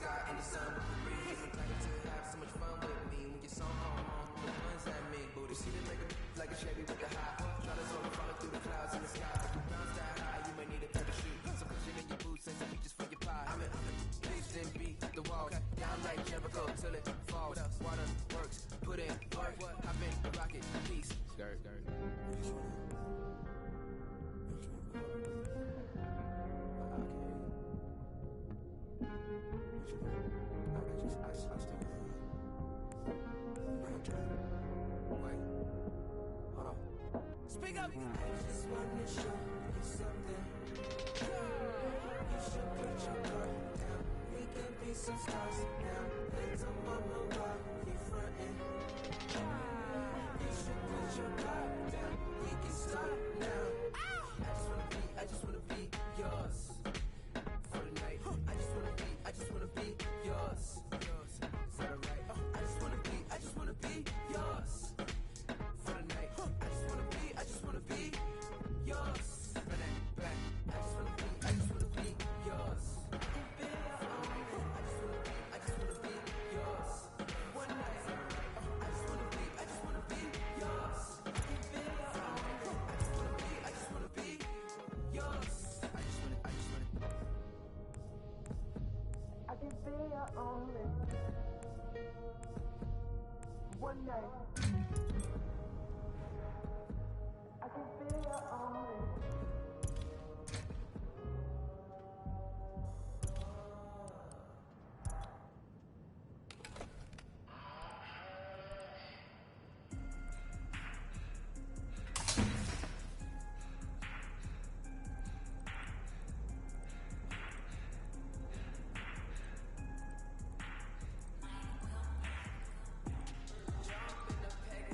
sky in the sun with the breeze. I'm planning to have so much fun with me. When your song come on, the ones that make booty. See them like a Chevy with the high. Try to solo falling through the clouds in the sky. Bounce that high, you may need a parachute. So put it in your boots and some peaches for your pie. I'm in peace, then beat the wall. Down like Jericho till it falls. Water works, put in work. Hop in the rocket, peace. Skirt. Speak up. I just wanna show you something. You should put your guard down. We can be some stars now. Little mama, why you frontin'? You should put your guard down. We can start now. I just wanna be yours for the night. I just wanna be yours. Is that alright? I just wanna be yours for the night. I just wanna be yours. Back. I just wanna be yours. I just wanna be yours. One night. I just wanna be yours. I just wanna be yours. I can be your only one night. I can be your only. Jump in the peg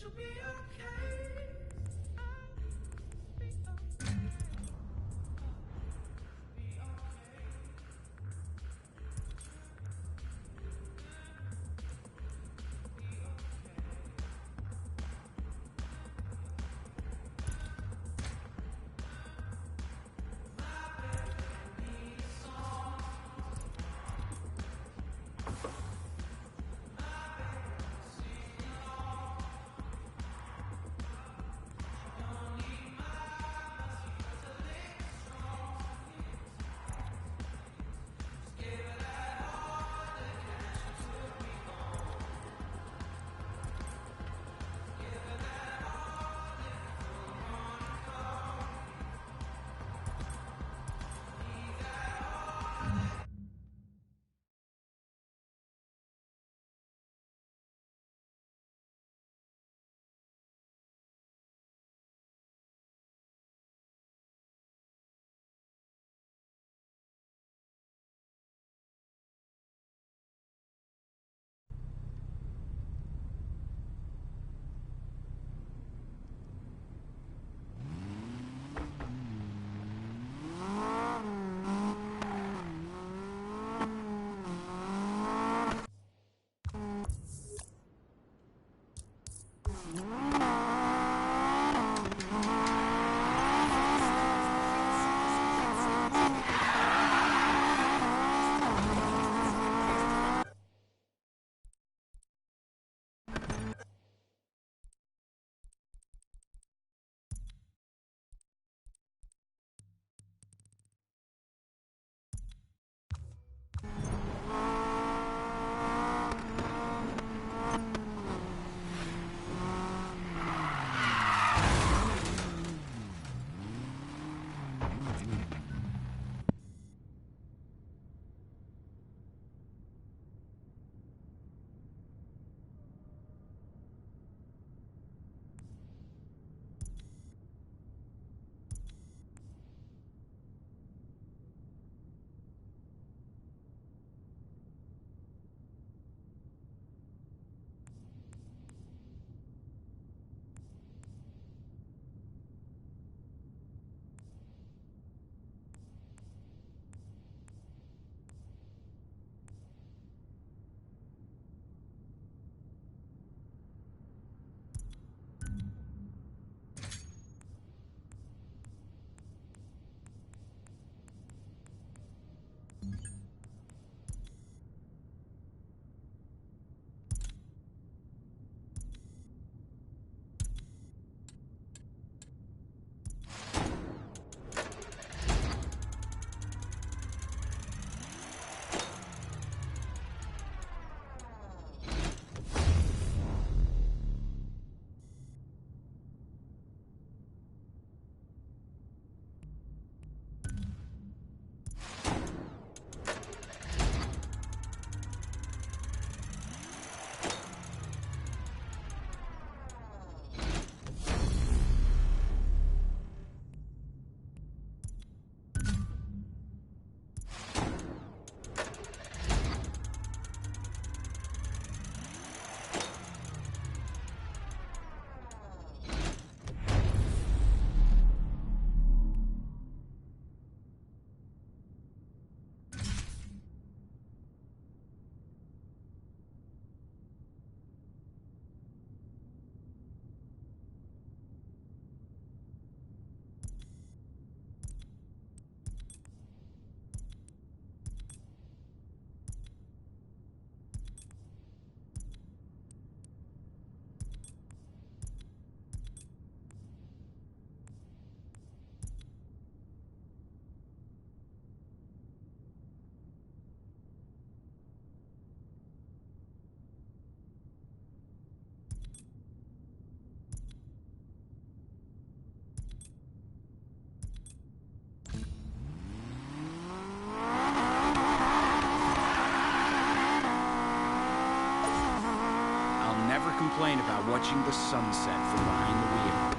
you'll be okay. complain about watching the sunset from behind the wheel.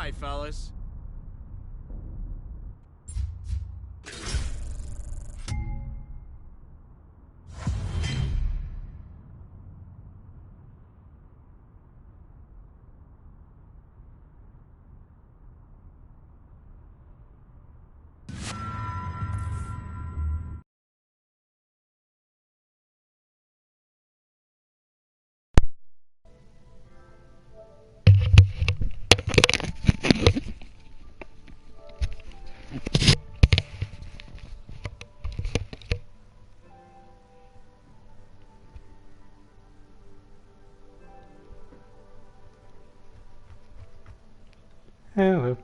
try, fellas. Hello.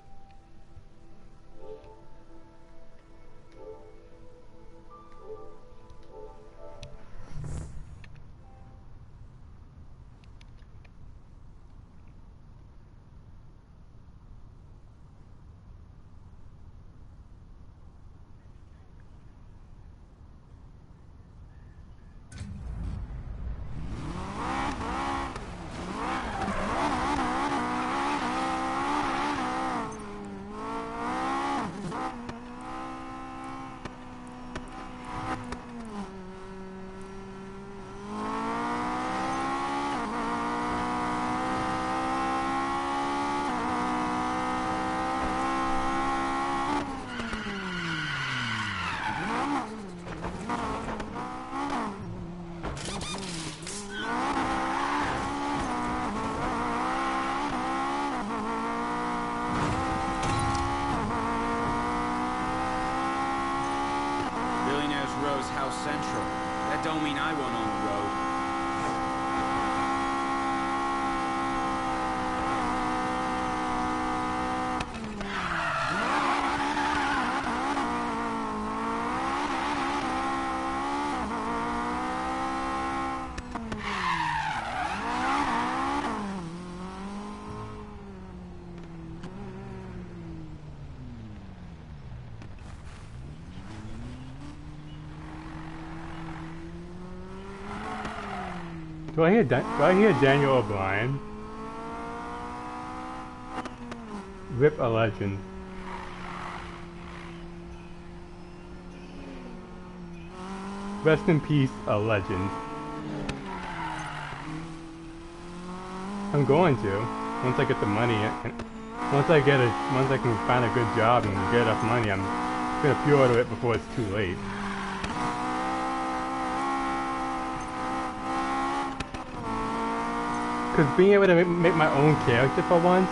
Billionaires Row's House Central. That don't mean I won't own a road. Do I hear Daniel O'Brien? Rip a legend. Rest in peace, a legend. I'm going to. Once I get the money, and once I can find a good job and get enough money, I'm gonna pre-order it before it's too late. Because being able to make my own character for once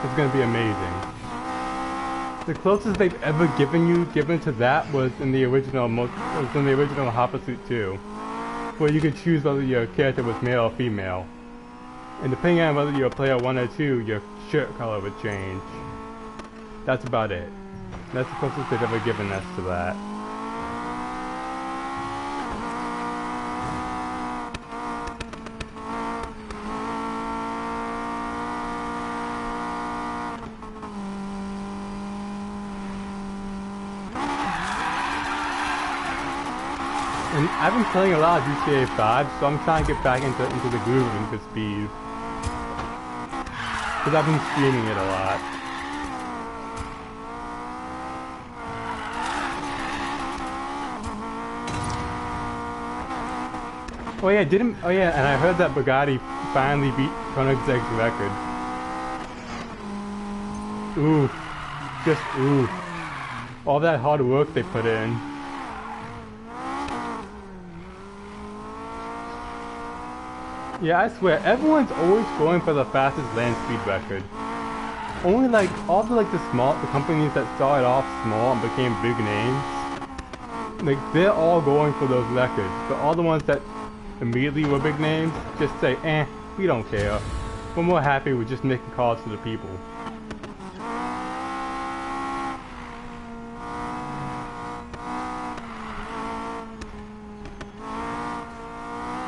is going to be amazing. The closest they've ever given to that was in the original Hot Pursuit 2, where you could choose whether your character was male or female. And depending on whether you're player 1 or 2, your shirt color would change. That's about it. That's the closest they've ever given us to that. And I've been playing a lot of GTA 5, so I'm trying to get back into the groove of Need for Speed. Because I've been streaming it a lot. Oh yeah, and I heard that Bugatti finally beat Koenigsegg's record. Ooh. Just ooh. All that hard work they put in. Yeah, I swear, everyone's always going for the fastest land speed record. Only like, all the companies that started off small and became big names, like, they're all going for those records. But all the ones that immediately were big names, just say, we don't care. We're more happy with just making calls to the people.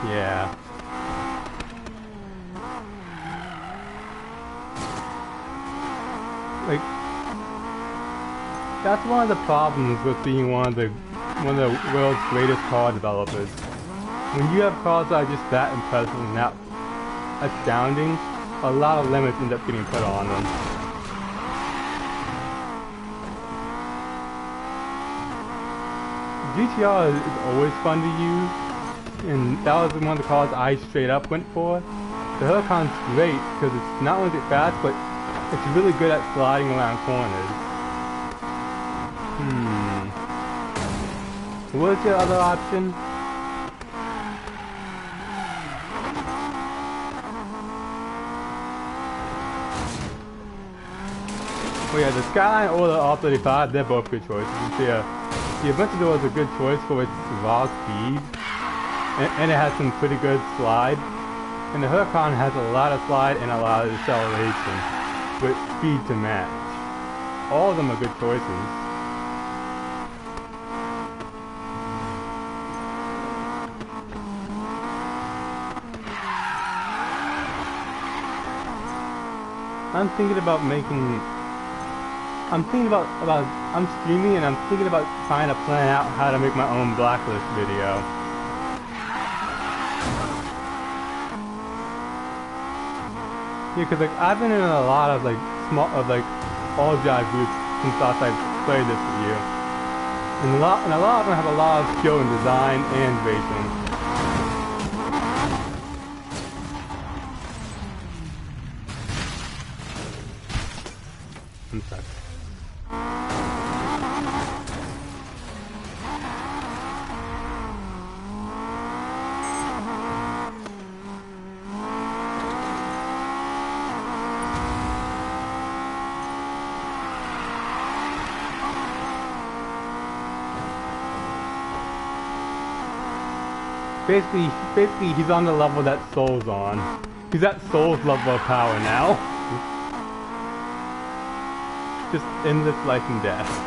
Yeah. Like, that's one of the problems with being one of the world's greatest car developers. When you have cars that are just that impressive and that astounding, a lot of limits end up getting put on them. GTR is always fun to use, and that was one of the cars I straight up went for. The Huracan's great because it's not only fast, but it's really good at sliding around corners. What's your other option? Oh yeah, the Skyline or the R35, they're both good choices. The Aventador is a good choice for its raw speed, and it has some pretty good slide. And the Huracan has a lot of slide and a lot of acceleration, with speed to match. All of them are good choices. I'm thinking about I'm streaming and I'm thinking about trying to plan out how to make my own Blacklist video. Yeah, cause like I've been in a lot of like all drive groups since last I played this with you, and a lot of them have a lot of skill in design and racing. I'm sorry. Basically, he's on the level that Soul's on. He's at Soul's level of power now. Just endless life and death.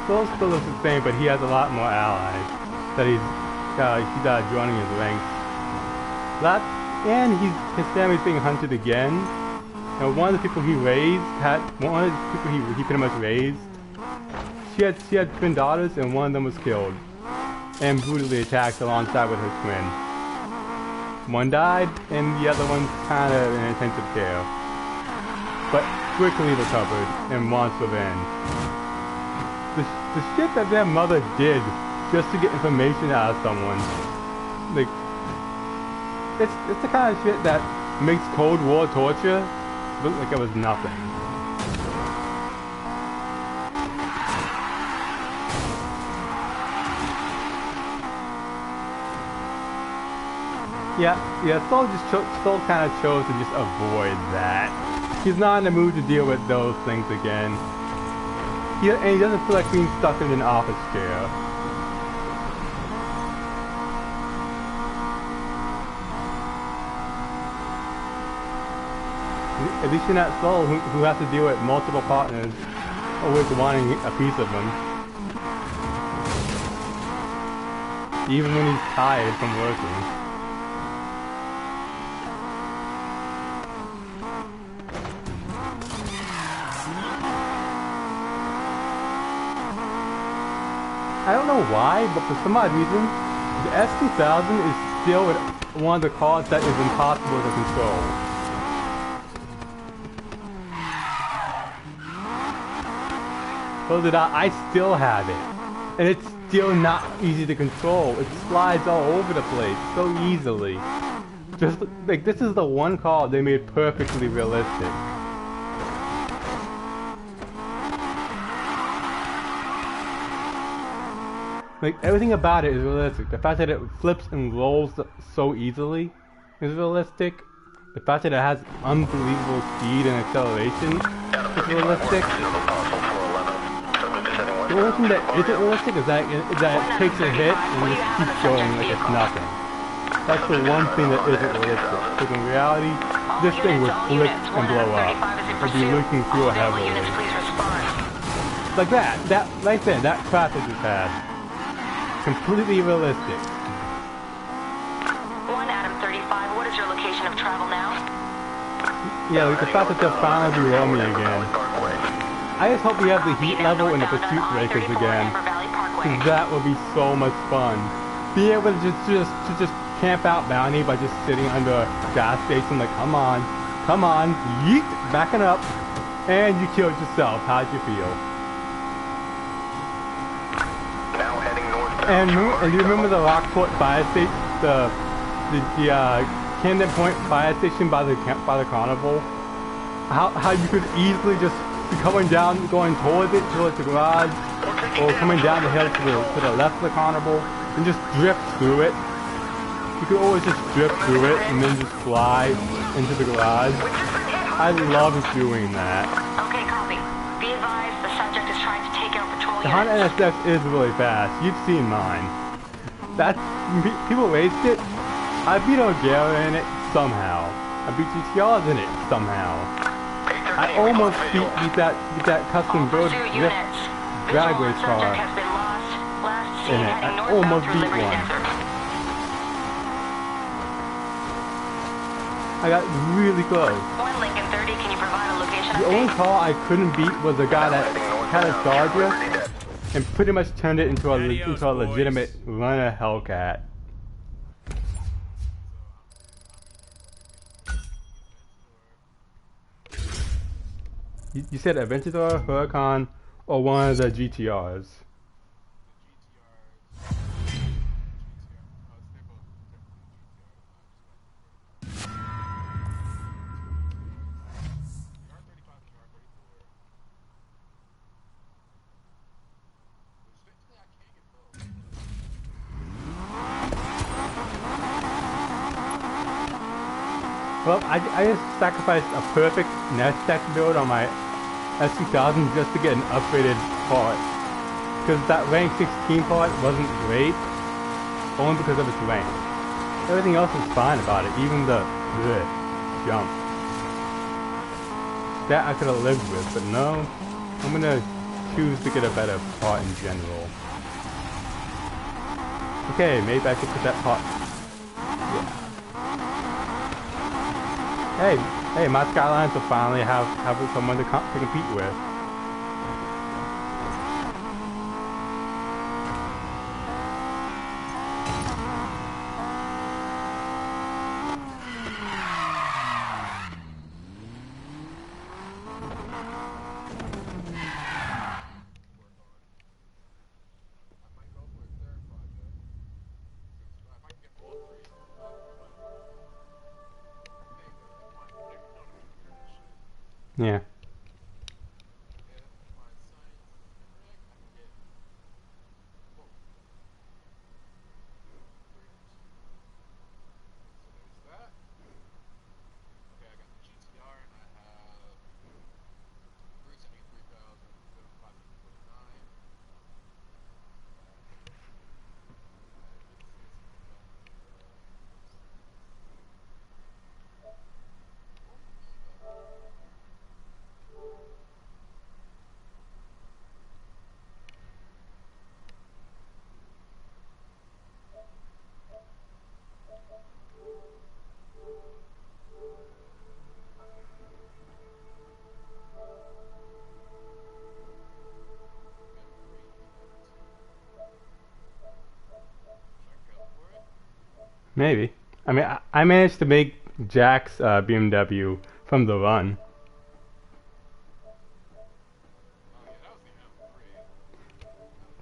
Soul still looks the same, but he has a lot more allies that he's joining his ranks. And his family's being hunted again. And one of the people he raised he pretty much raised. She had twin daughters, and one of them was killed and brutally attacked alongside with her twin. One died, and the other one's kind of in intensive care, but quickly recovered and wants revenge. The shit that their mother did just to get information out of someone, like, it's the kind of shit that makes Cold War torture look like it was nothing. Yeah, Soul kind of chose to just avoid that. He's not in the mood to deal with those things again. And he doesn't feel like being stuck in an office chair. At least you're not Soul, who has to deal with multiple partners, always wanting a piece of them. Even when he's tired from working. I don't know why, but for some odd reason, the S2000 is still one of the cars that is impossible to control. So did I still have it. And it's still not easy to control. It slides all over the place so easily. Just like, this is the one car they made perfectly realistic. Like, everything about it is realistic. The fact that it flips and rolls so easily is realistic. The fact that it has unbelievable speed and acceleration is realistic. The only thing that isn't realistic is that it takes a hit and just keeps going like it's nothing. That's the one thing that isn't realistic. Because in reality, this thing would flip and blow up. It would be leaking fuel heavily. Like that right there, that crash I just had. Completely realistic. 1 Adam 35, what is your location of travel now? Yeah, like the fact that they'll finally below me again. I just hope we have the heat level in the pursuit breakers again. Cause that would be so much fun. Be able to just camp out bounty by just sitting under a gas station like, come on, yeet, backing up, and you killed yourself. How'd you feel? And you remember the Rockport fire station, the Camden Point fire station by the carnival? How you could easily just be coming down, going towards it, towards the garage, or coming down the hill to the left of the carnival, and just drift through it. You could always just drift through it and then just fly into the garage. I love doing that. Okay, copy. Be advised, the subject is trying to take out patrol The Honda NSX is really fast. You've seen mine. People waste it. I beat O'Gara in it somehow. I beat GTRs in it somehow. I almost beat that custom build drag race car in it. I almost beat one. I got really close. 1 Lincoln 30, can you provide a location The only car I couldn't beat was the guy that had a Charger and pretty much turned it into a legitimate runner Hellcat. You said Aventador, Huracan, or one of the GTRs? Well, I just sacrificed a perfect Nestec build on my S2000 just to get an upgraded part. Because that rank 16 part wasn't great, only because of its rank. Everything else is fine about it, even the jump. That I could have lived with, but no, I'm gonna choose to get a better part in general. Okay, maybe I could put that part. Yeah. Hey, my Skylines will finally have someone to compete with. Yeah. Maybe. I mean, I managed to make Jack's BMW from the run.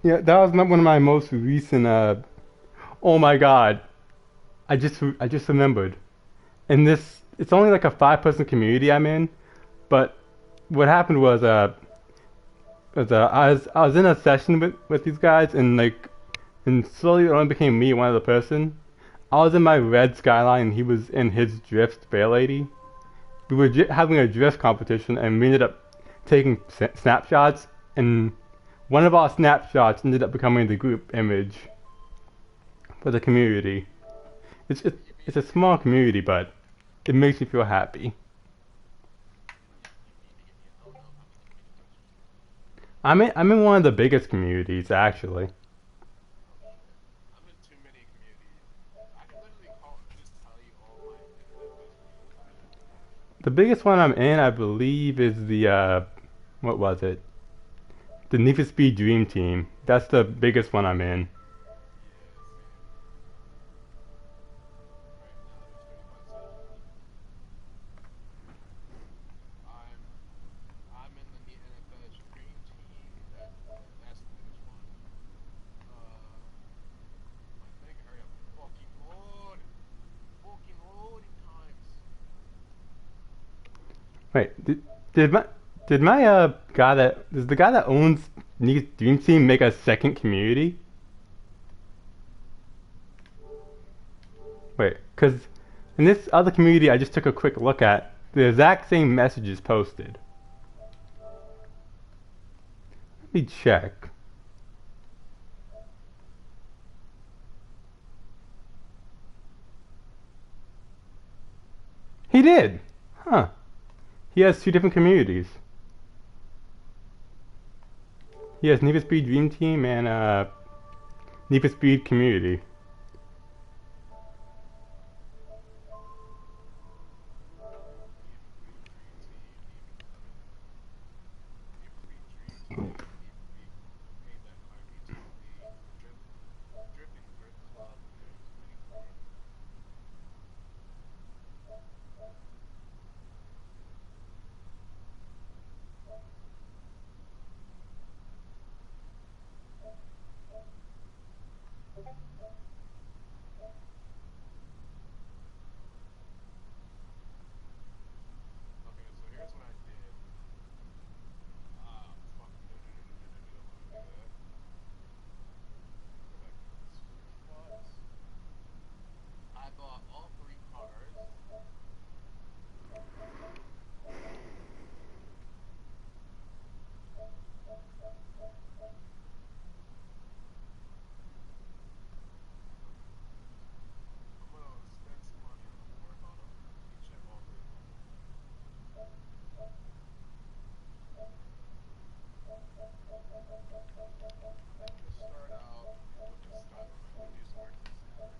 Yeah, that was not one of my most recent. Oh my God! I just remembered. And this, it's only like a 5-person community I'm in, but what happened was I was in a session with these guys, and like and slowly it only became me, one other person. I was in my red Skyline, and he was in his drift Bear Lady. We were having a drift competition, and we ended up taking snapshots, and one of our snapshots ended up becoming the group image for the community. It's a small community, but it makes me feel happy. I'm in one of the biggest communities, actually. I'm in too many communities. I can literally just tell you all my internet best friends I'm in. The biggest one I'm in, I believe, is the what was it? The Need for Speed Dream Team. That's the biggest one I'm in. Yeah, same. Right now there's 35 servers. I'm I'm in the NFS Dream Team. That's the biggest one. My thing, hurry up, fucking load, fucking loading times. Wait, did my did my guy that does the guy that owns Need Dream Team make a second community? Wait, cause in this other community I just took a quick look at, the exact same message is posted. Let me check. He did! Huh. He has two different communities. He has Need for Speed Dream Team and Need for Speed Community. Need for Speed Dream Team, Need for Speed made that car recently. Drifting Drift Club. There's many more. Okay, so here's what I did. Fuck. No, no, no, no, no, no, no, don't want to do that. Go back to the spots. I bought all three cars. I'm gonna spend some money on them, work on them, each and all three of them. I'm gonna start out with the Skyline. I'm gonna do some artisanal.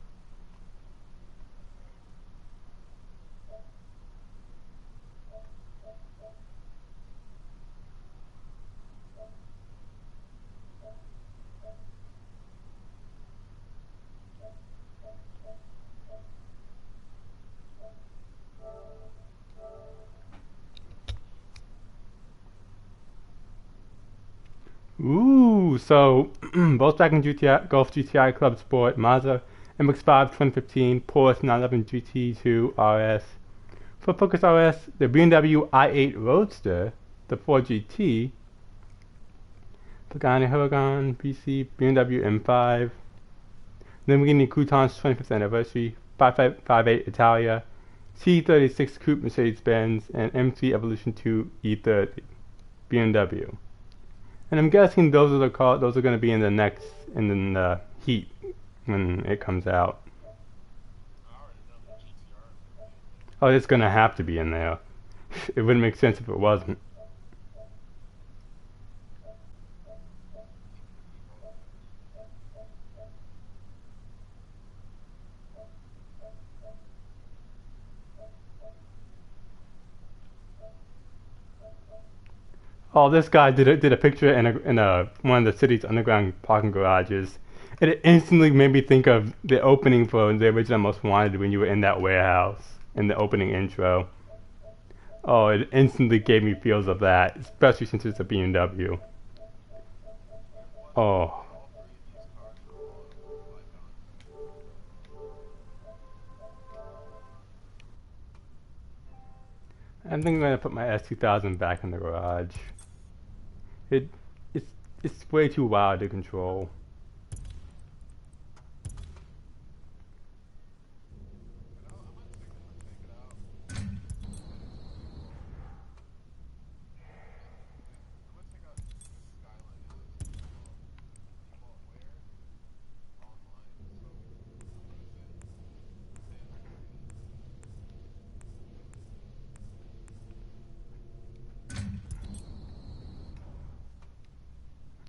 Ooh, so Volkswagen GTI, Golf GTI Club Sport, Mazda MX-5 2015, Porsche 911 GT2 RS. For Focus RS, the BMW i8 Roadster, the 4GT, Pagani Huracan PC, BMW M5, Lamborghini Coutan's 25th anniversary, 558 Italia, C36 Coupe Mercedes-Benz, and M3 Evolution 2 E30 BMW. And I'm guessing those are those are going to be in the heat when it comes out. I already know the GTR is gonna be. Oh, it's going to have to be in there. It wouldn't make sense if it wasn't. Oh, this guy did a picture in a one of the city's underground parking garages. And it instantly made me think of the opening for the original Most Wanted when you were in that warehouse in the opening intro. Oh, it instantly gave me feels of that, especially since it's a BMW. Oh, All three of these cars are all at 45 pounds. I think I'm gonna put my S2000 back in the garage. It it's way too wild to control.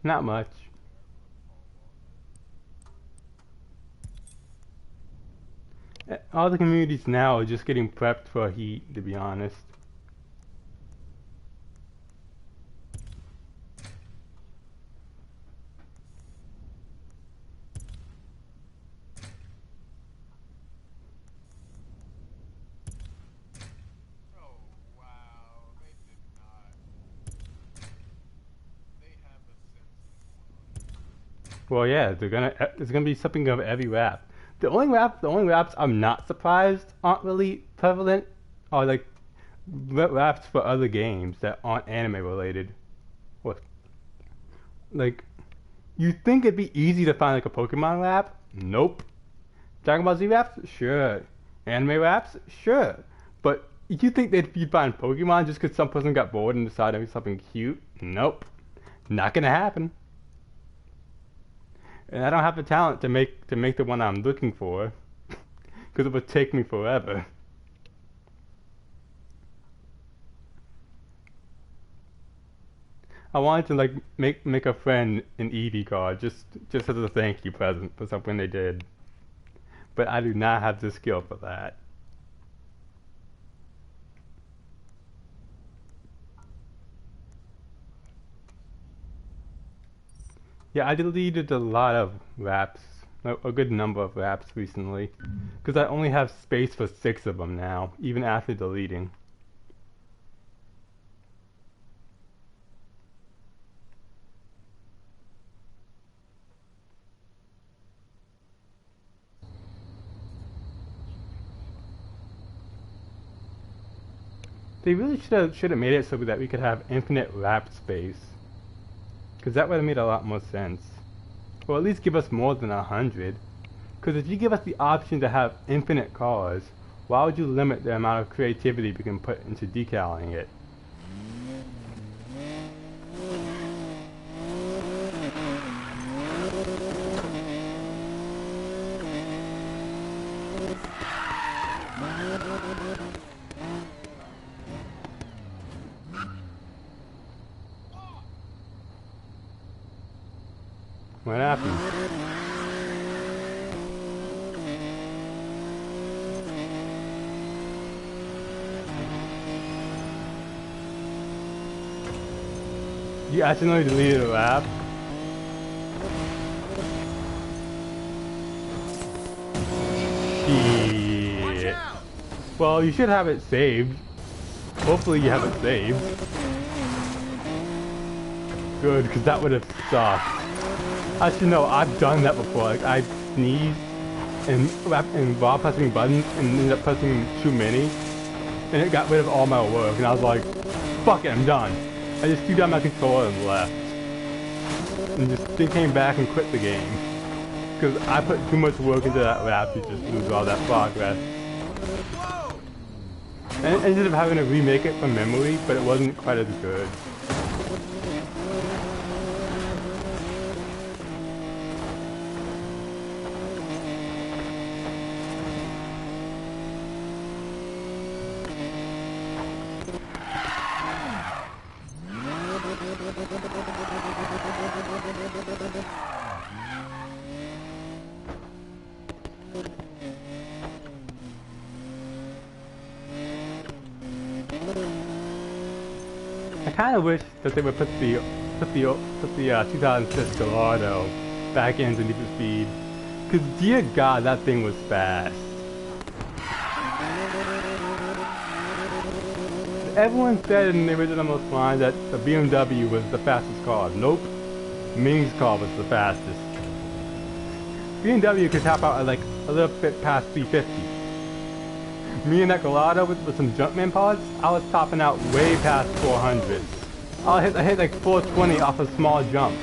Not much. All the communities now are just getting prepped for heat, to be honest. Oh, wow. They did not. They have a Simpsons one. Well, yeah, there's gonna be something of every rap. The only raps I'm not surprised aren't really prevalent are like raps for other games that aren't anime related. What? Like, you think it'd be easy to find like a Pokemon rap? Nope. Dragon Ball Z raps? Sure. Anime raps? Sure. But you think you'd find Pokemon just because some person got bored and decided to make something cute? Nope. Not gonna happen. And I don't have the talent to make the one I'm looking for, because it would take me forever. I wanted to like make a friend in Eevee card just as a thank you present for something they did, but I do not have the skill for that. Yeah, I deleted a lot of raps, a good number of raps recently, because I only have space for 6 of them now, even after deleting. They really should have made it so that we could have infinite rap space, because that would have made a lot more sense. Or at least give us more than 100. Because if you give us the option to have infinite cars, why would you limit the amount of creativity we can put into decaling it? What happened? You accidentally deleted a rap? Shit. Well, you should have it saved. Hopefully you have it saved. Good, because that would have sucked. Actually, no, I've done that before. Like, I sneezed and while pressing buttons and ended up pressing too many, and it got rid of all my work. And I was like, "Fuck it, I'm done." I just threw down my controller and left, and just then came back and quit the game because I put too much work into that rap to just lose all that progress. And I ended up having to remake it from memory, but it wasn't quite as good. I kind of wish that they would put the 2006 Gallardo back into Need for Speed, because dear God, that thing was fast. Everyone said in the original Most Line that the BMW was the fastest car. Nope, Ming's car was the fastest. BMW could tap out at like a little bit past 350. Me and that Gallardo with some Jumpman pods, I was topping out way past 400. I hit like 420 off a small jump.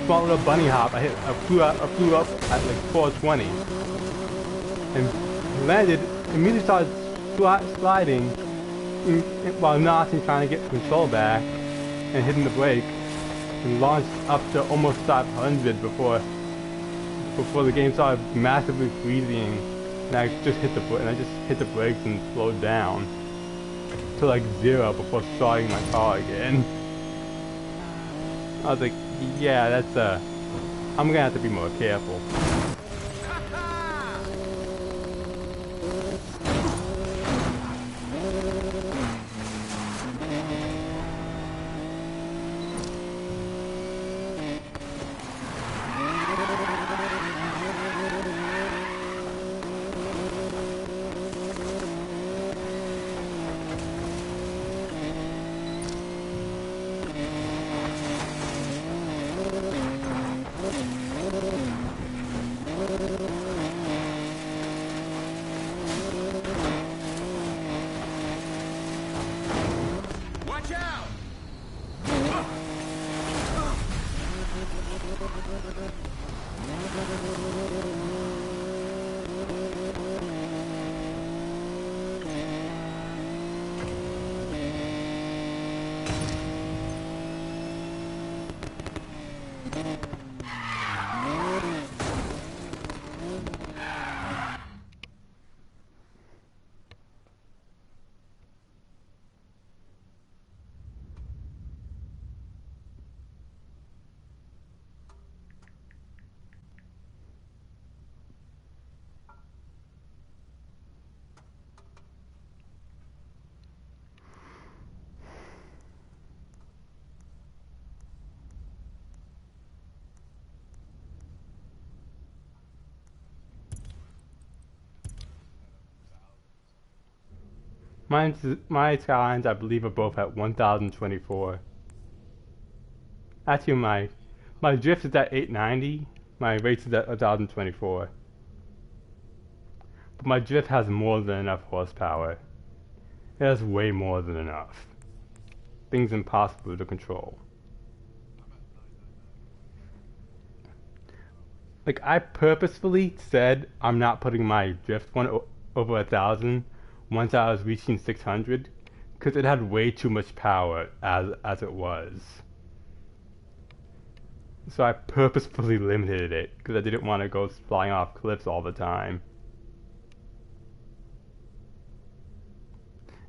Small little bunny hop, I flew up at like 420. And landed, immediately started sliding while not trying to get control back and hitting the brake. And launched up to almost 500 before the game started massively freezing. And I just hit the brakes and slowed down to like 0 before starting my car again. I was like, yeah, that's I'm gonna have to be more careful. Watch out! My skylines, I believe, are both at 1024. Actually, my drift is at 890. My race is at 1024. But my drift has more than enough horsepower. It has way more than enough. Things impossible to control. Like, I purposefully said I'm not putting my drift one over 1000 once I was reaching 600 because it had way too much power as it was. So I purposefully limited it because I didn't want to go flying off cliffs all the time.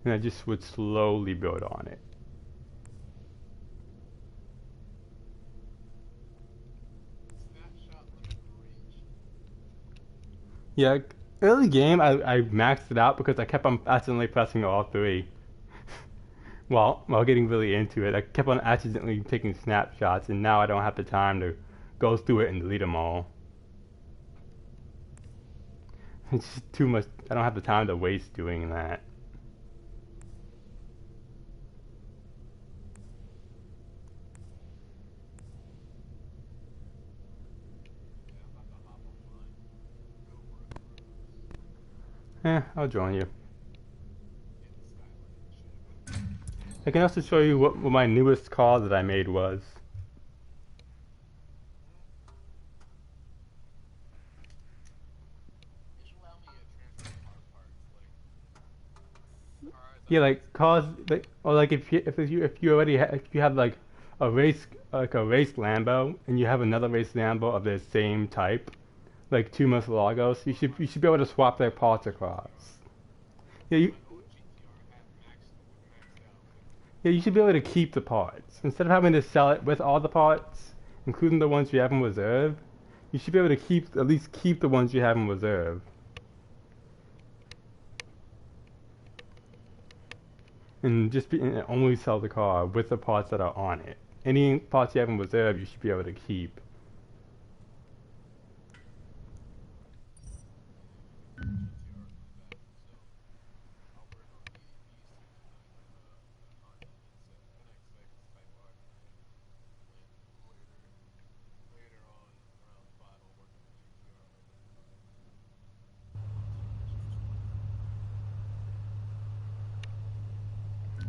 And I just would slowly build on it. Snapshot limit reach. Yeah, early game I maxed it out because I kept on accidentally pressing all three. While getting really into it, I kept on accidentally taking snapshots, and now I don't have the time to go through it and delete them all. It's just too much. I don't have the time to waste doing that. Yeah, I'm about to hop online. Go for a cruise. I'll join you. In the Skyline ship. I can also show you what my newest car that I made was. You should allow me to transfer car parts, like cars. Yeah, like cars, like or like if you already if you have like a race Lambo and you have another race Lambo of the same type, like two Murciélagos, you should be able to swap their parts across. Yeah, My old GTR had maxed out with. yeah, you should be able to keep the parts instead of having to sell it with all the parts, including the ones you have in reserve. You should be able to at least keep the ones you have in reserve. And and only sell the car with the parts that are on it. Any parts you have in reserve, you should be able to keep.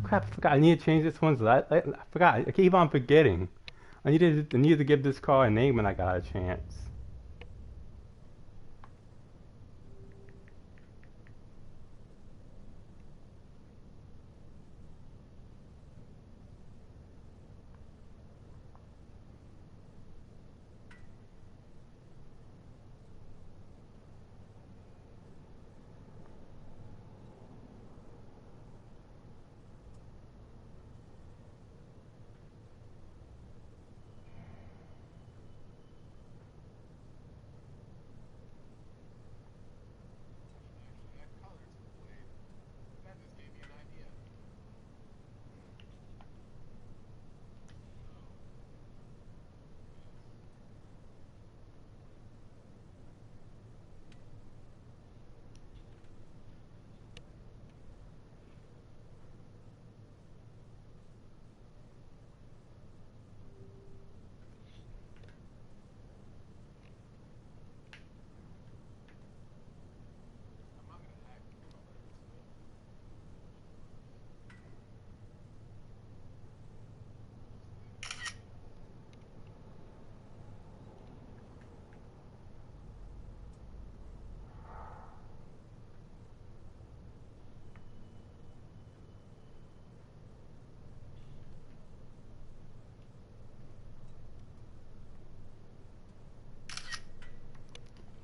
Crap, I forgot. I need to change this one's light. I forgot. I keep on forgetting. I needed to give this car a name when I got a chance.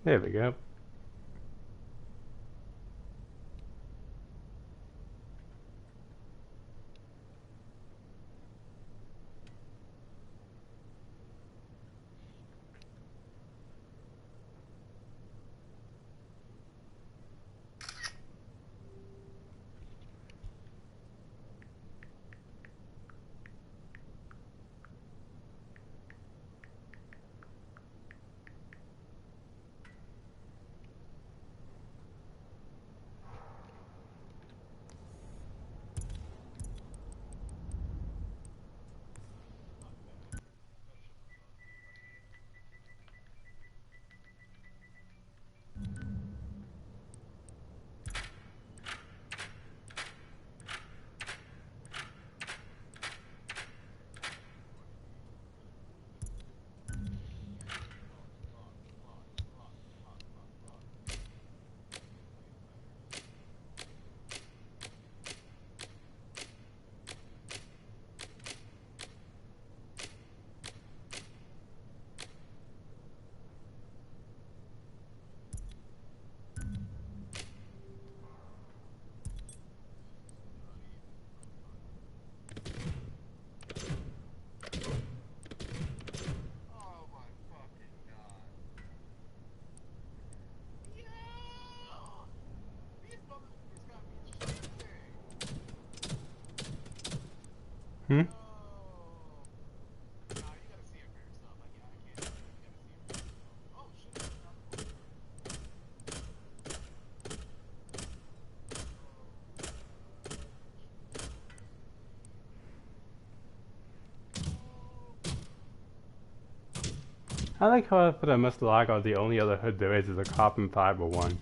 There we go. Oh my fucking god. Yeah! These motherfuckers got me cheating. Hmm? Oh. Nah, you gotta see it for yourself. I can't. You gotta see it for yourself. Oh shit. I like how for the Mustalago, the only other hood there is a carbon fiber one.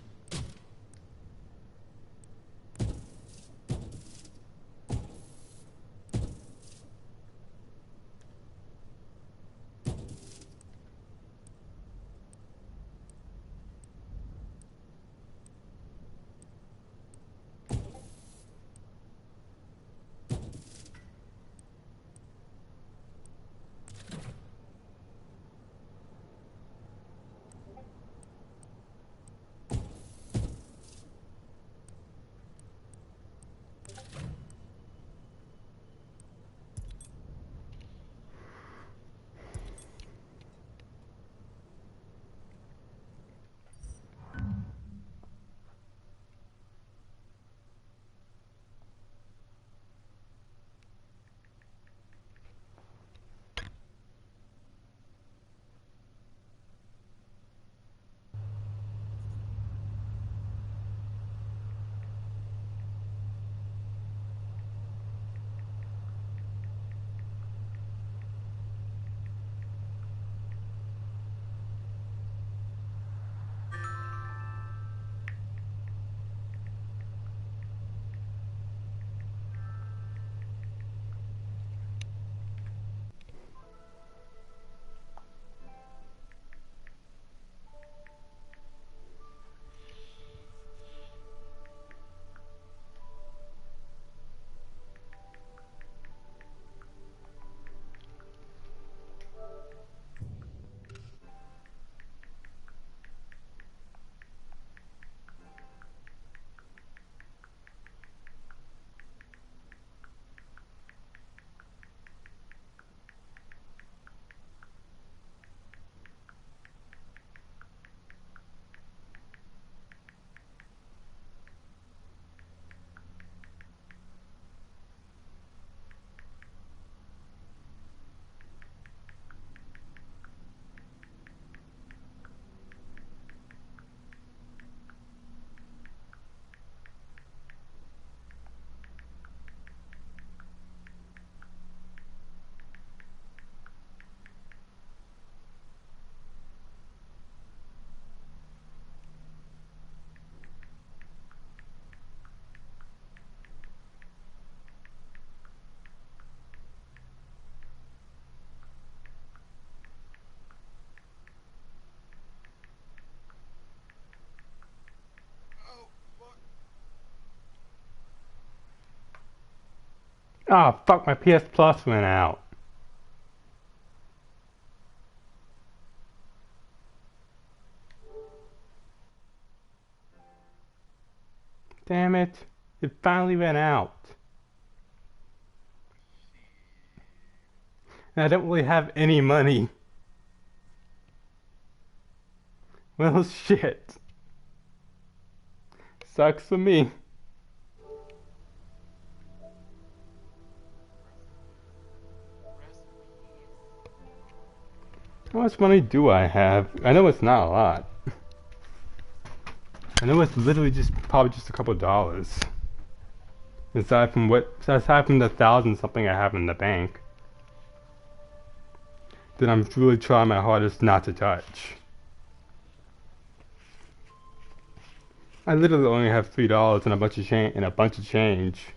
Oh, fuck. Ah, fuck, my PS Plus went out. Damn it. It finally ran out. And I don't really have any money. Well, shit. Sucks for me. Rest in peace. How much money do I have? I know it's not a lot. I know it's literally just probably just a couple dollars. Aside from the 1,000 something I have in the bank. That I'm really trying my hardest not to touch. I literally only have $3 and a bunch of change.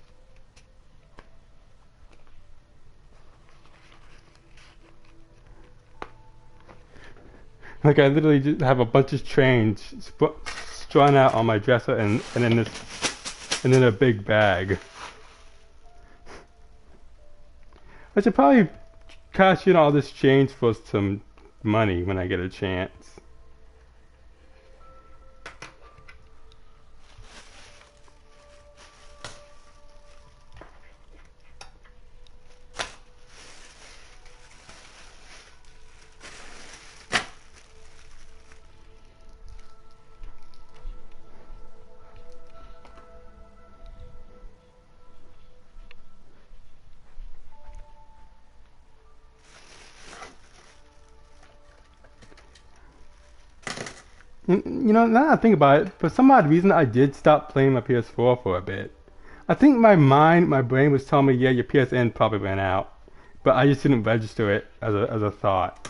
Like I literally just have a bunch of change strung out on my dresser and then a big bag. I should probably cash in all this change for some money when I get a chance. You know, now that I think about it, for some odd reason I did stop playing my PS4 for a bit. I think my brain was telling me, yeah, your PSN probably ran out. But I just didn't register it as a thought.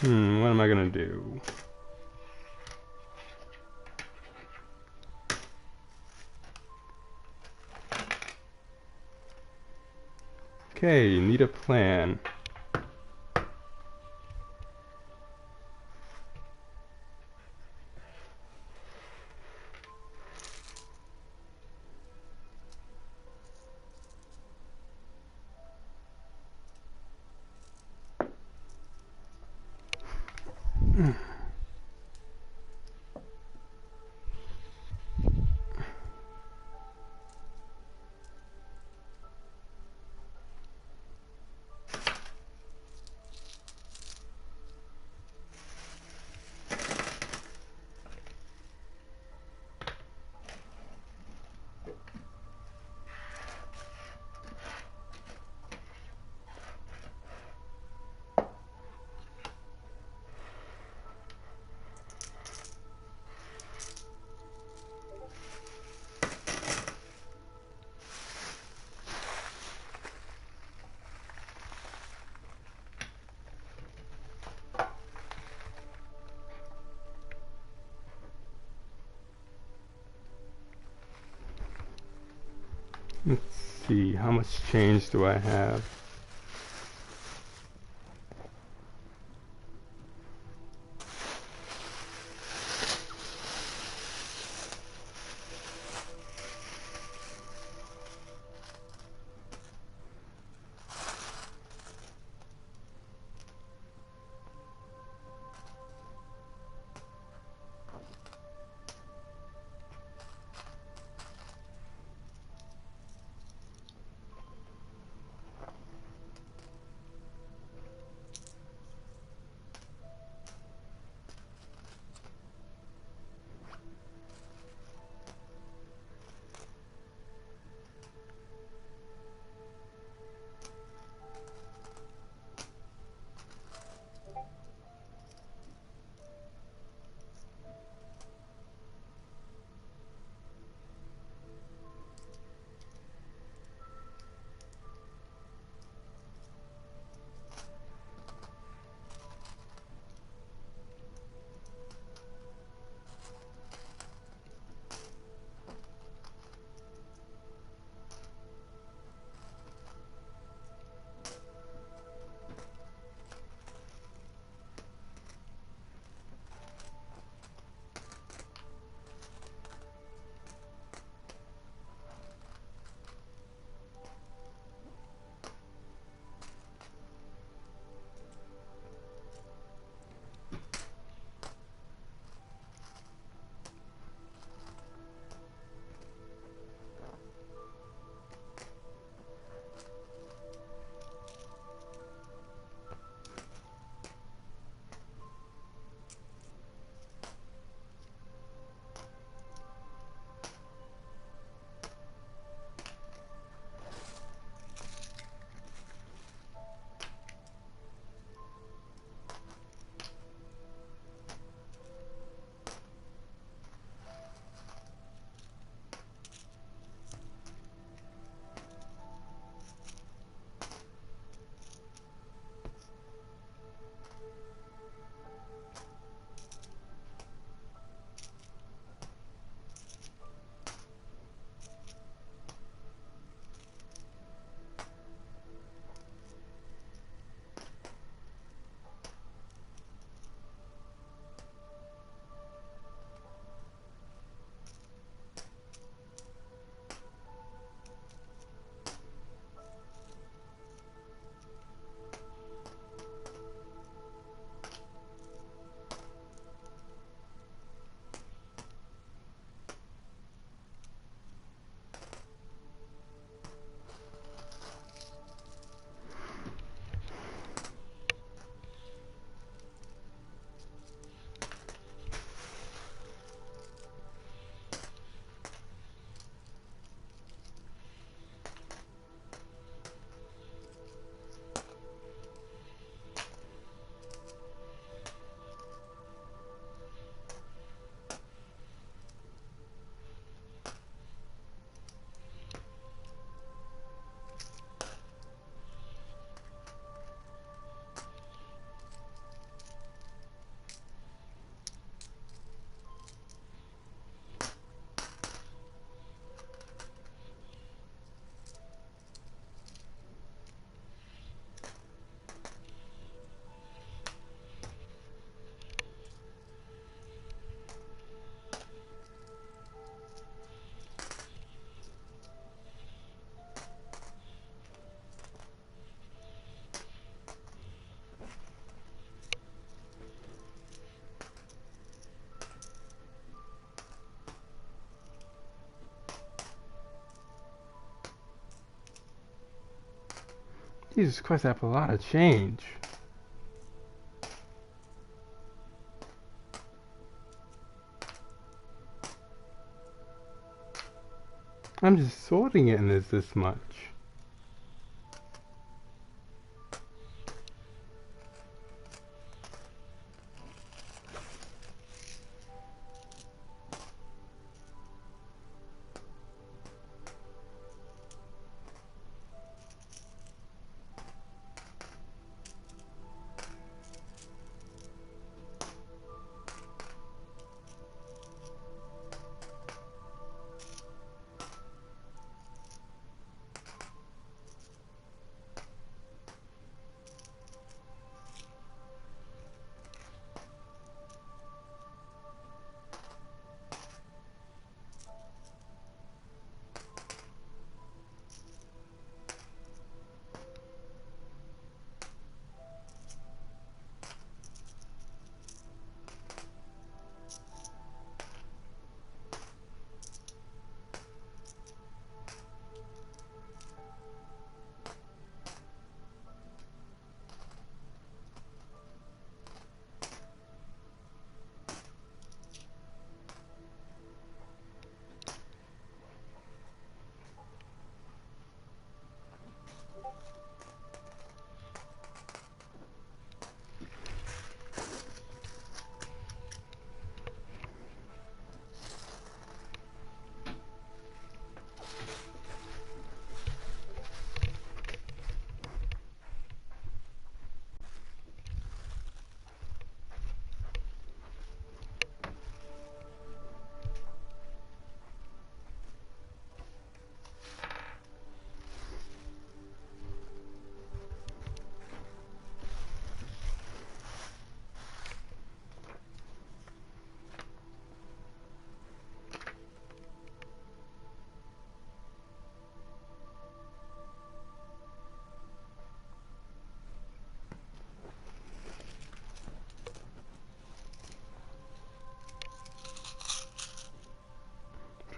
What am I gonna do? Okay, need a plan. Let's see, how much change do I have? Jesus Christ, I have a lot of change. I'm just sorting it and there's this much.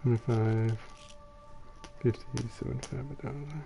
$25, $50, $75, $1.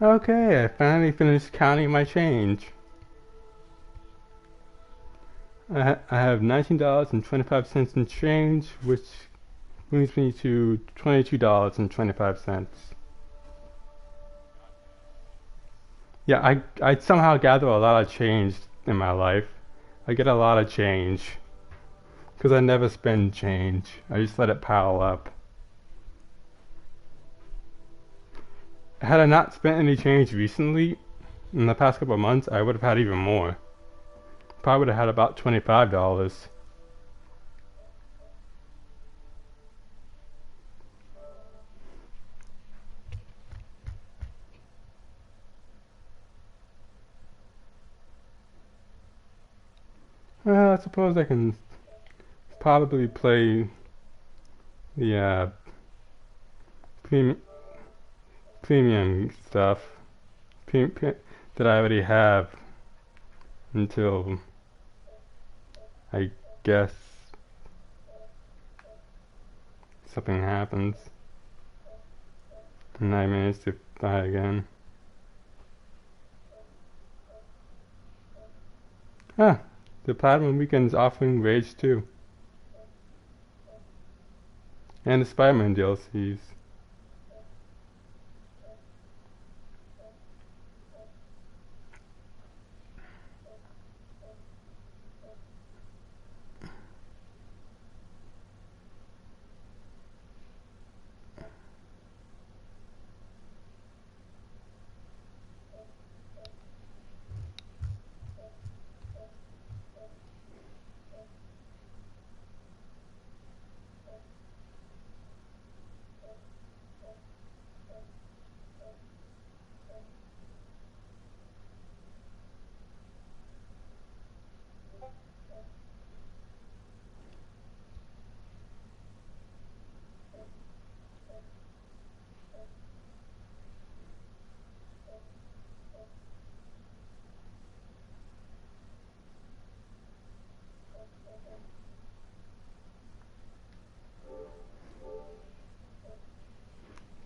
Okay, I finally finished counting my change. I have $19.25 in change, which brings me to $22.25. Yeah, I somehow gather a lot of change in my life. I get a lot of change. Because I never spend change. I just let it pile up. Had I not spent any change recently, in the past couple of months, I would have had even more. Probably would have had about $25. Well, I suppose I can probably play the premium, premium stuff that I already have until I guess something happens and I manage to buy again. Ah, the Platinum Weekend is offering Rage 2 and the Spider-Man DLCs.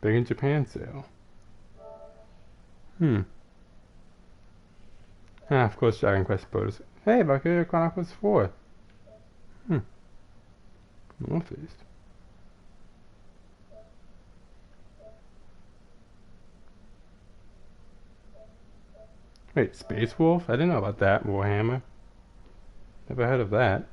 Big in Japan sale. Ah, of course, Dragon Quest bonus. Hey, Valkyria Chronicles 4. Northeast. Wait, Space Wolf? I didn't know about that, Warhammer. Never heard of that.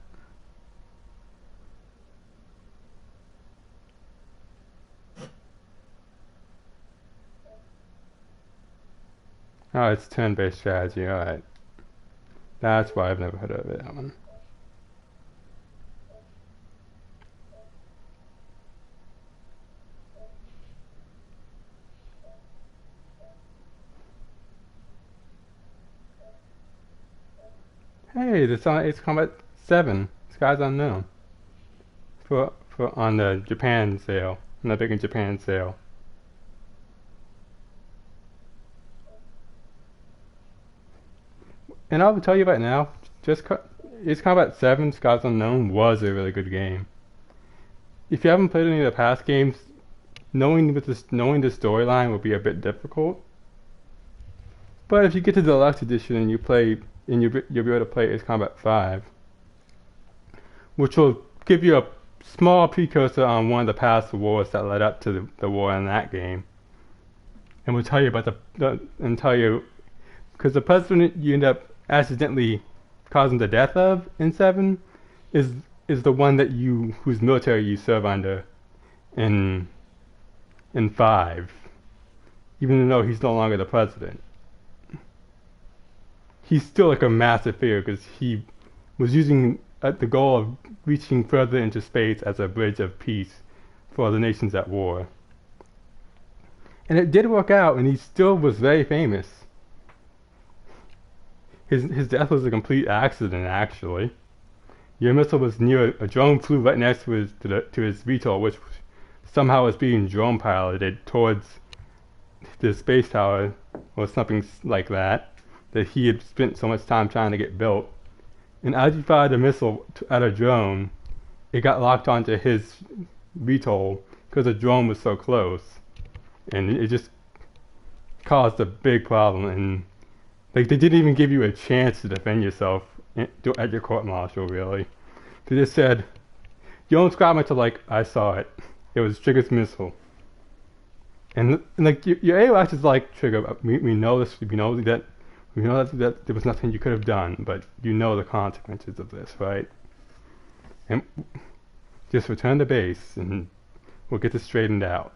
Oh, it's turn-based strategy, alright. That's why I've never heard of that one. Hey, this on Ace Combat 7, Skies Unknown. For on the Japan sale. On the Big in Japan sale. And I'll tell you right now, Ace Combat 7 Skies Unknown was a really good game. If you haven't played any of the past games, knowing the storyline will be a bit difficult. But if you get to the deluxe edition and you'll be able to play Ace Combat 5, which will give you a small precursor on one of the past wars that led up to the war in that game, and will tell you about because the president you end up accidentally causing the death of in 7 is the one whose military you serve under in 5, even though he's no longer the president. He's still like a massive figure because he was using the goal of reaching further into space as a bridge of peace for the nations at war. And it did work out, and he still was very famous. His death was a complete accident, actually. Your missile was near a drone flew right next to his VTOL, which somehow was being drone piloted towards the space tower or something like that he had spent so much time trying to get built. And as you fired a missile at a drone, it got locked onto his VTOL because the drone was so close, and it just caused a big problem, and like they didn't even give you a chance to defend yourself at your court martial. Really, they just said, "You don't describe it to like I saw it. It was Trigger's missile." And like your AOS is like, Trigger, we know this. We know that there was nothing you could have done, but you know the consequences of this, right? And just return to base, and we'll get this straightened out.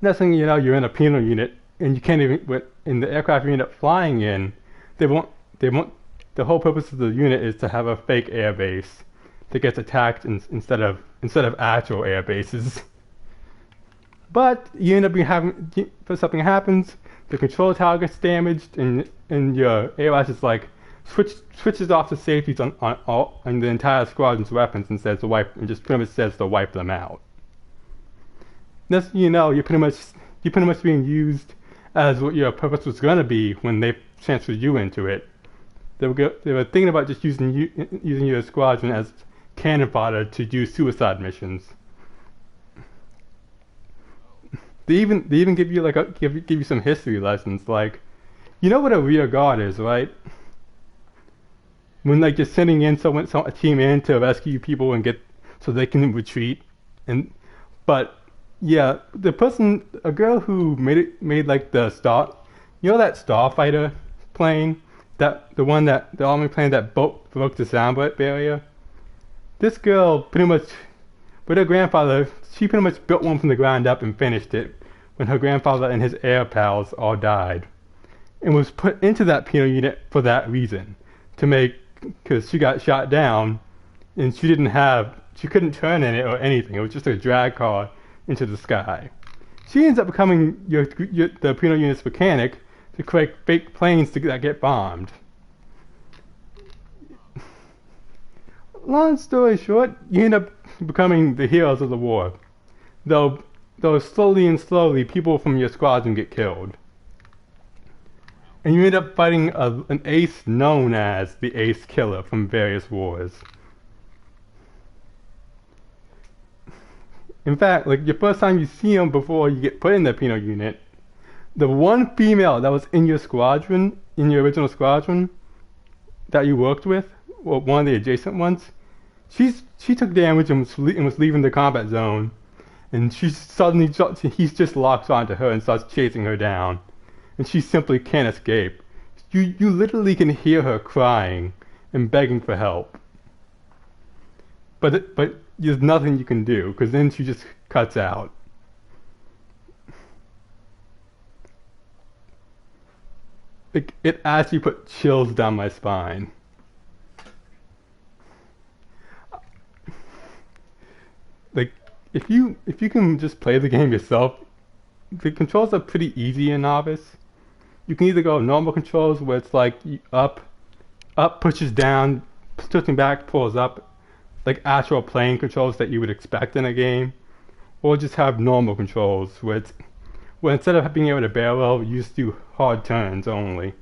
Next thing you know, you're in a penal unit, and you can't even. In the aircraft you end up flying in, they won't. The whole purpose of the unit is to have a fake air base that gets attacked instead of actual air bases. But you end up having, if something happens, the control tower gets damaged, and your AOS is like switches off the safeties on the entire squadron's weapons and says just pretty much says to wipe them out. Next thing you know, you're pretty much being used as what your purpose was gonna be when they transferred you into it. They were thinking about just using your squadron as cannon fodder to do suicide missions. They even give you give you some history lessons, like, you know what a rear guard is, right? When like you're sending in a team in to rescue people and so they can retreat, but yeah, a girl who made like the that starfighter plane, the army plane that broke the sound barrier. This girl pretty much, with her grandfather, she pretty much built one from the ground up and finished it when her grandfather and his air pals all died, and was put into that penal unit for that reason, because she got shot down, and she couldn't turn in it or anything. It was just a drag car into the sky. She ends up becoming the penal unit's mechanic to create fake planes that get bombed. Long story short, you end up becoming the heroes of the war. Though slowly people from your squadron get killed. And you end up fighting an ace known as the Ace Killer from various wars. In fact, like your first time you see him before you get put in the penal unit, the one female that was in your original squadron, that you worked with, or one of the adjacent ones, she took damage and was leaving the combat zone, and he just locks onto her and starts chasing her down, and she simply can't escape. You literally can hear her crying and begging for help, but there's nothing you can do, because then she just cuts out. It actually put chills down my spine. Like, if you can just play the game yourself, the controls are pretty easy in Novice. You can either go normal controls, where it's like up pushes down, tilting back pulls up, like actual playing controls that you would expect in a game, or just have normal controls where instead of being able to barrel, you just do hard turns only,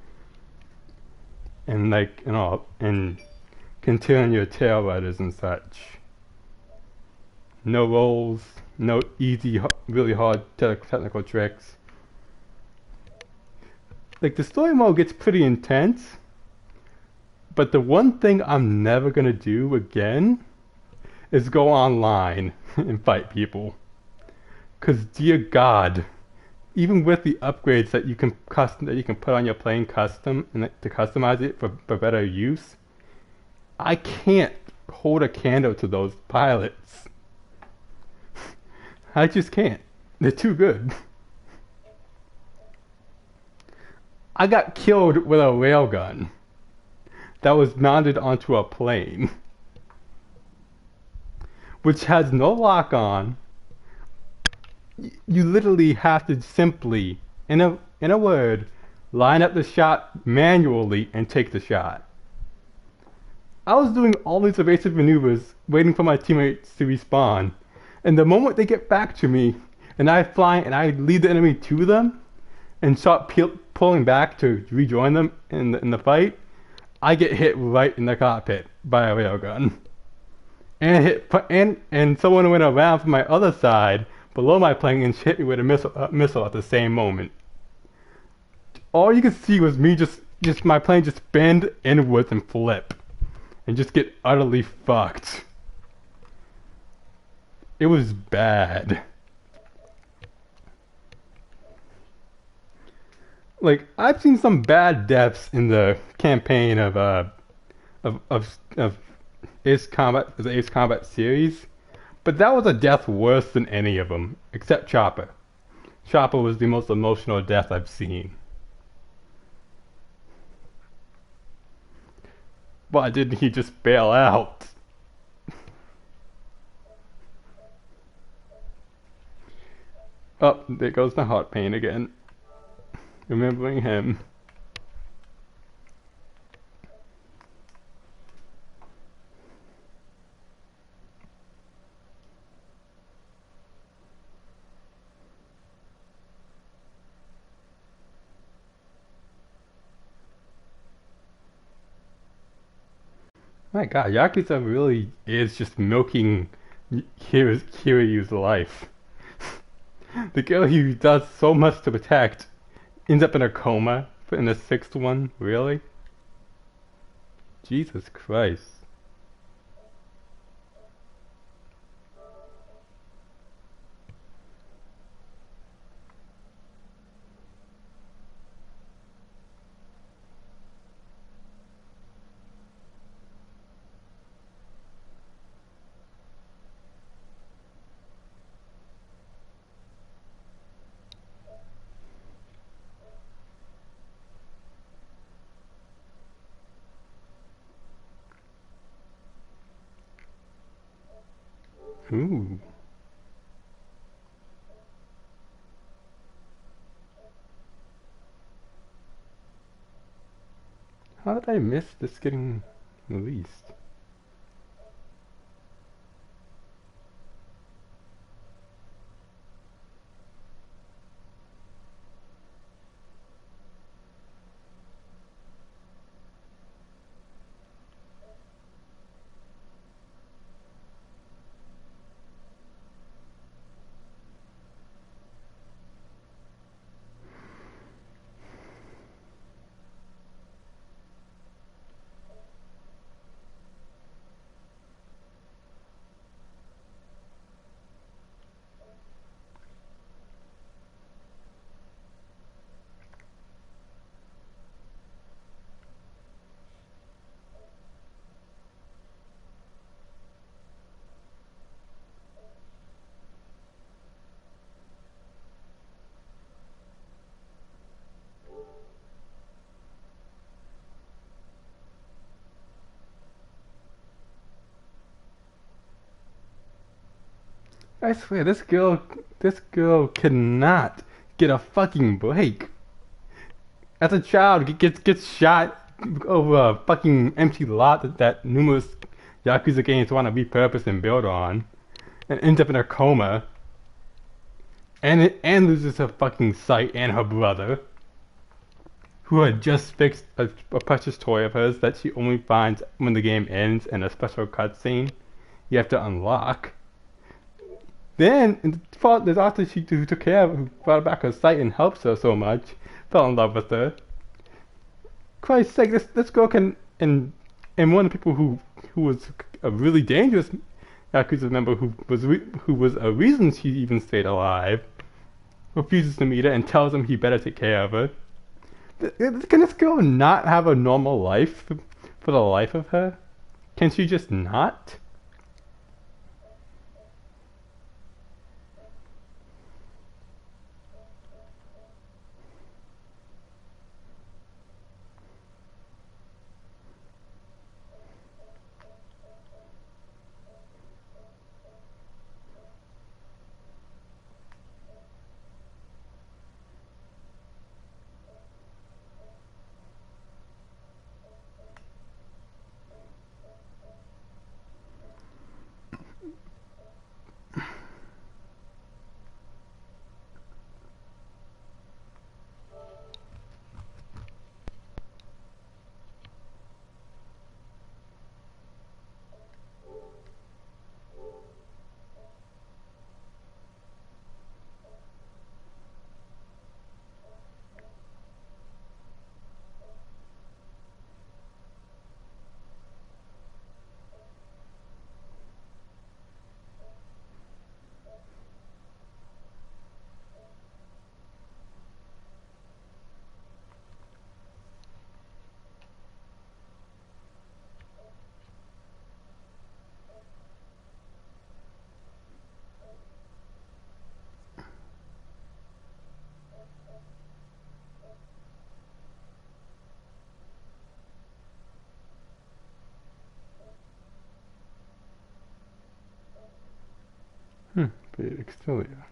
and and can turn your tail rudders and such. No rolls, no easy, really hard technical tricks. Like, the story mode gets pretty intense, but the one thing I'm never gonna do again is go online and fight people. 'Cause dear God, even with the upgrades that you can put on your plane custom and to customize it for better use, I can't hold a candle to those pilots. I just can't. They're too good. I got killed with a railgun that was mounted onto a plane, which has no lock on. You literally have to simply, in a word, line up the shot manually and take the shot. I was doing all these evasive maneuvers, waiting for my teammates to respawn, and the moment they get back to me, and I lead the enemy to them, and start pulling back to rejoin them in the fight, I get hit right in the cockpit by a railgun, and someone went around from my other side below my plane and hit me with a missile at the same moment. all you could see was me just my plane just bend inwards and flip, and just get utterly fucked. It was bad. Like, I've seen some bad deaths in the campaign of Ace Combat, the Ace Combat series, but that was a death worse than any of them, except Chopper. Chopper was the most emotional death I've seen. Why didn't he just bail out? Oh, there goes the heart pain again. Remembering him. My god, Yakuza really is just milking Kiryu's life. The girl he does so much to protect ends up in a coma in the sixth one? Really? Jesus Christ. Ooh. How did I miss this getting released? I swear, this girl cannot get a fucking break. As a child, gets shot over a fucking empty lot that numerous Yakuza games want to repurpose and build on, and ends up in a coma, and loses her fucking sight and her brother, who had just fixed a precious toy of hers that she only finds when the game ends in a special cutscene you have to unlock. Then, there's after she who took care of her, who brought back her sight and helps her so much, fell in love with her. Christ's sake, this girl can, and one of the people who was a really dangerous Yakuza member who was a reason she even stayed alive, refuses to meet her and tells him he better take care of her. Can this girl not have a normal life for the life of her? Can she just not? Extelia.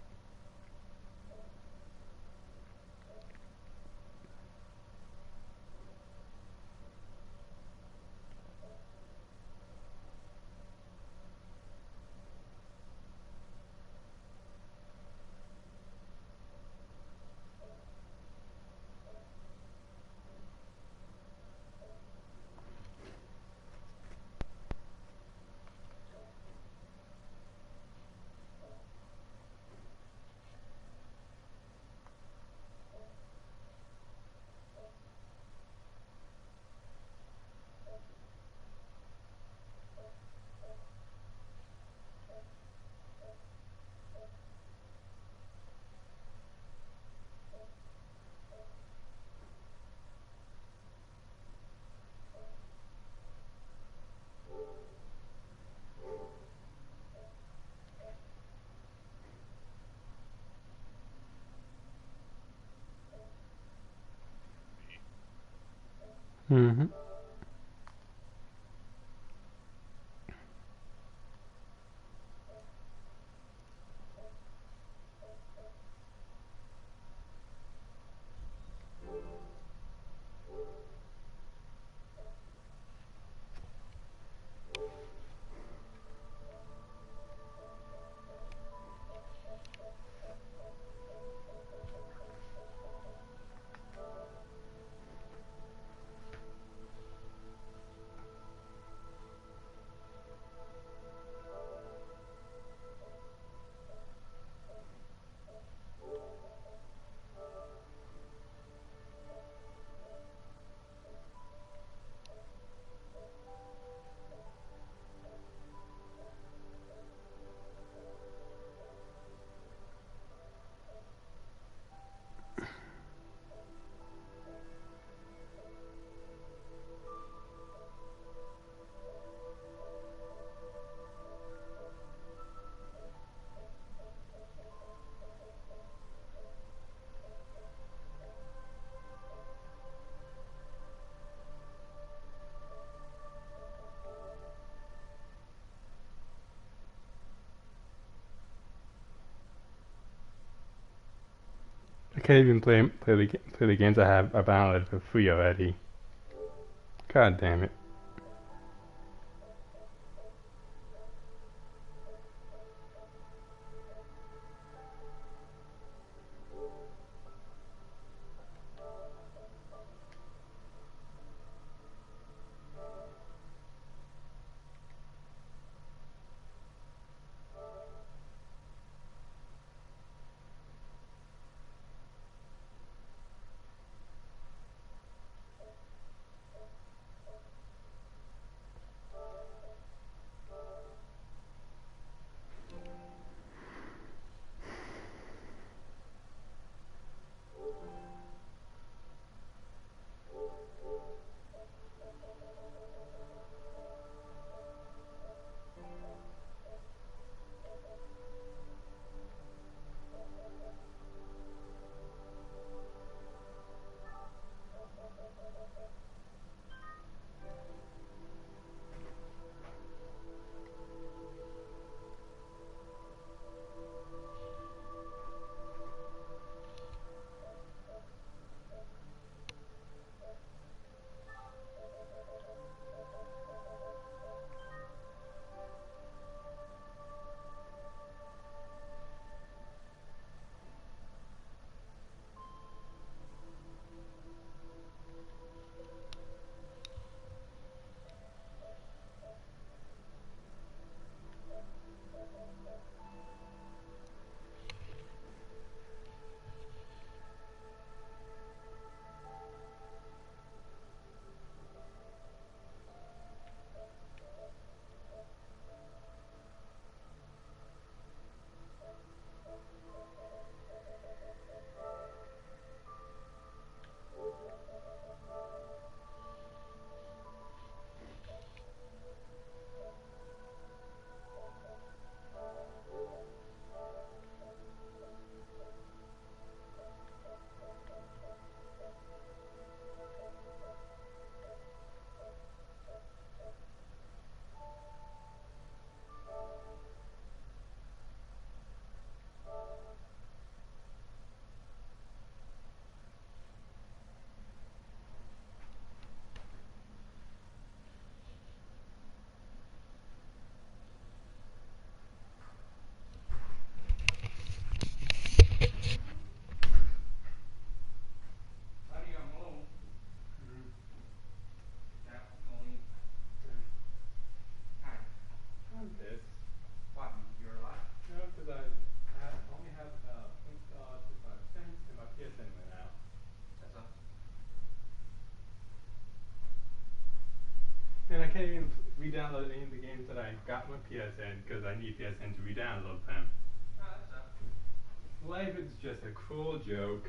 Mm-hmm. I can't even play the games I have downloaded for free already. God damn it. And I can't even re-download any of the games that I got with PSN because I need PSN to re-download them. Oh, that's up. Life is just a cruel joke.